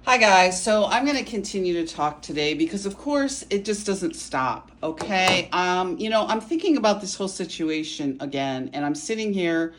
Hi guys, so I'm going to continue to talk today because of course it just doesn't stop, okay? I'm thinking about this whole situation again and I'm sitting here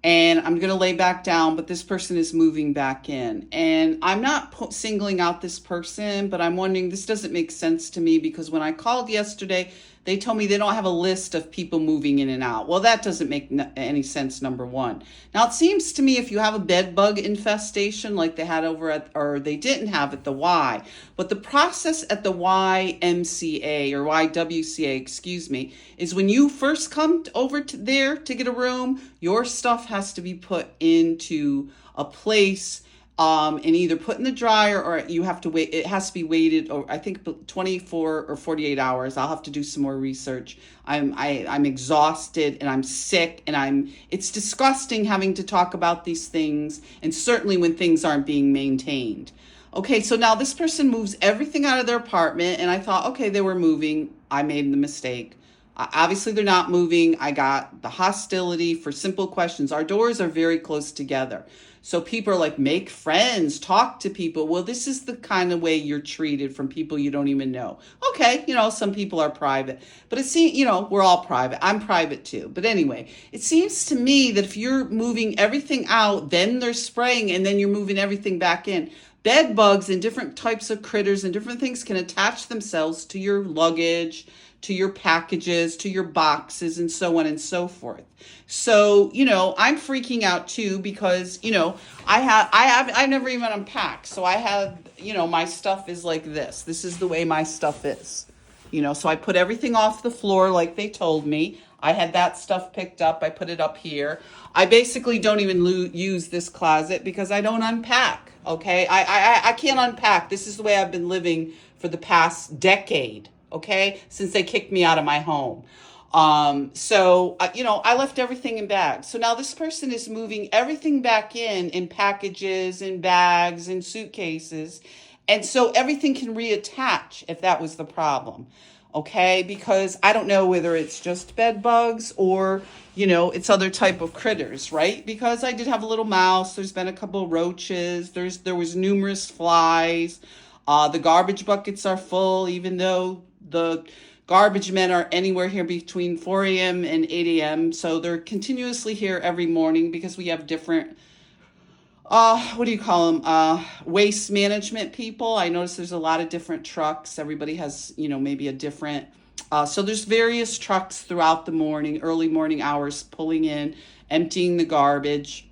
and I'm going to lay back down, but this person is moving back in. And I'm not singling out this person, but I'm wondering, this doesn't make sense to me because when I called yesterday, they told me they don't have a list of people moving in and out. Well, that doesn't make any sense, number one. Now, it seems to me if you have a bed bug infestation like they had over at, or they didn't have at the Y, but the process at the YMCA or YWCA, excuse me, is when you first come over to there to get a room, your stuff has to be put into a place and either put in the dryer or you have to wait. It has to be weighted, or I think 24 or 48 hours. I'll have to do some more research. I'm exhausted and I'm sick and it's disgusting having to talk about these things, and certainly when things aren't being maintained. Okay, so now this person moves everything out of their apartment, and I thought, okay, they were moving. I made the mistake. Obviously, they're not moving. I got the hostility for simple questions. Our doors are very close together. So people are like, make friends, talk to people. Well, this is the kind of way you're treated from people you don't even know. Okay, some people are private, but it seems, we're all private. I'm private too. But anyway, it seems to me that if you're moving everything out, then they're spraying, and then you're moving everything back in. Bed bugs and different types of critters and different things can attach themselves to your luggage, to your packages, to your boxes, and so on and so forth. So, I'm freaking out too because, I've never even unpacked. So I have, my stuff is like this. This is the way my stuff is. So I put everything off the floor like they told me. I had that stuff picked up. I put it up here. I basically don't even use this closet because I don't unpack. Okay. I can't unpack. This is the way I've been living for the past decade. Okay. Since they kicked me out of my home. I left everything in bags. So now this person is moving everything back in packages and bags and suitcases. And so everything can reattach if that was the problem. Okay, because I don't know whether it's just bed bugs or, it's other type of critters, right? Because I did have a little mouse. There's been a couple of roaches. There was numerous flies. The garbage buckets are full, even though the garbage men are anywhere here between 4 a.m. and 8 a.m. So they're continuously here every morning because we have different what do you call them? Waste management people. I notice there's a lot of different trucks. Everybody has, maybe a different. So there's various trucks throughout the morning, early morning hours, pulling in, emptying the garbage.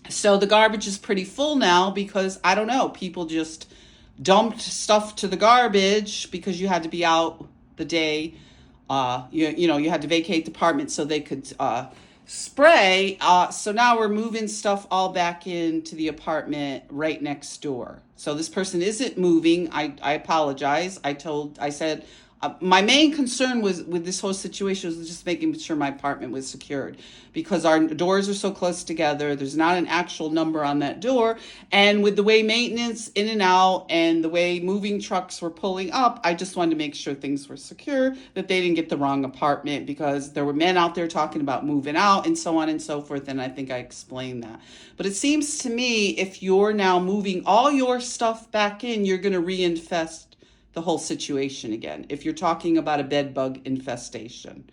So the garbage is pretty full now because I don't know, people just dumped stuff to the garbage because you had to be out the day. You had to vacate the apartment so they could spray. So now we're moving stuff all back into the apartment right next door. So this person isn't moving. I apologize. I said, my main concern was with this whole situation was just making sure my apartment was secured because our doors are so close together. There's not an actual number on that door. And with the way maintenance in and out and the way moving trucks were pulling up, I just wanted to make sure things were secure, that they didn't get the wrong apartment because there were men out there talking about moving out and so on and so forth. And I think I explained that. But it seems to me if you're now moving all your stuff back in, you're going to reinfest the whole situation again if you're talking about a bed bug infestation.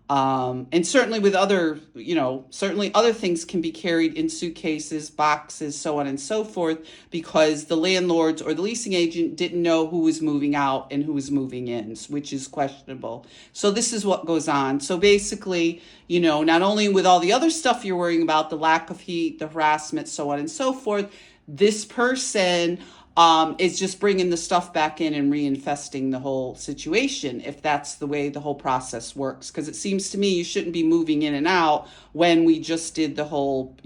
And certainly with certainly other things can be carried in suitcases, boxes, so on and so forth, because the landlords or the leasing agent didn't know who was moving out and who was moving in, which is questionable. So this is what goes on. So basically, not only with all the other stuff you're worrying about, the lack of heat, the harassment, so on and so forth, this person is just bringing the stuff back in and reinfesting the whole situation, if that's the way the whole process works. Because it seems to me you shouldn't be moving in and out when we just did the whole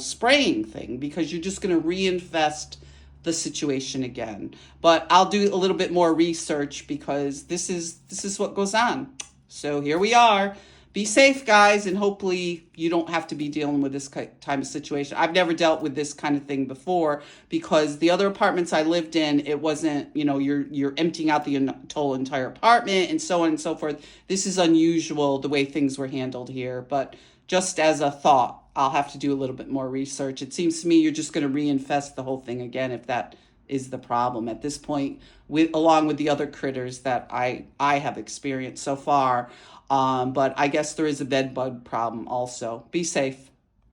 spraying thing, because you're just going to reinfest the situation again. But I'll do a little bit more research because this is what goes on. So here we are. Be safe, guys, and hopefully you don't have to be dealing with this type of situation. I've never dealt with this kind of thing before because the other apartments I lived in, it wasn't, you're emptying out the whole entire apartment and so on and so forth. This is unusual the way things were handled here, but just as a thought, I'll have to do a little bit more research. It seems to me you're just going to reinfest the whole thing again if that is the problem at this point, with along with the other critters that I have experienced so far. But I guess there is a bed bug problem also. Be safe.